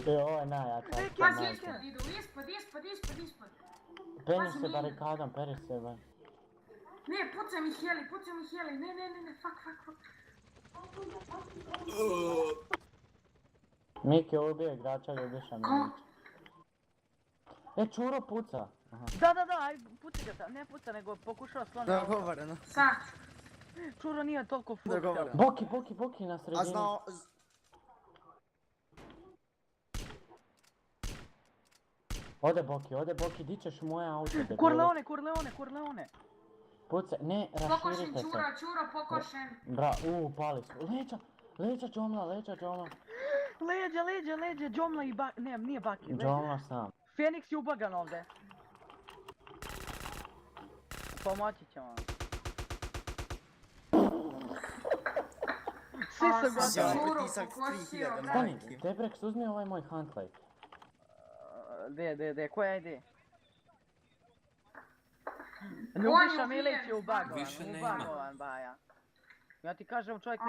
Ovo je najjača. Pazi, idu, ispod. Peri se barikadom, peri se bar. Ne, pucaj mi heli, ne, fuck. Miki ubije igrača, ljubiša mi niče. Čuro puca. Da, aj puci ga tam, ne puca nego pokušava slona. Dogovoreno. Sad. Čuro nije toliko full. Dogovoreno. Boki na sredini. A znao... Ode Boki, di ćeš moje auto? Corleone. Pucaj, ne, raširite se. Čuro, pokošen. Bra, pali su. Leđa Džomla. Leđa, Džomla i Baki, ne, nije Baki. Džomla sam. Feniks je ubagan ovdje. Pomoći ćemo. Svi su gotovi. Sjaj, pritisak 3000 na Stani, IQ. Tebreks, uzmi ovaj moj Huntlite. De, koja ide? Ljubiša Milić je Više nema. ubagovan, baja. Ja ti kažem, čovjek ne...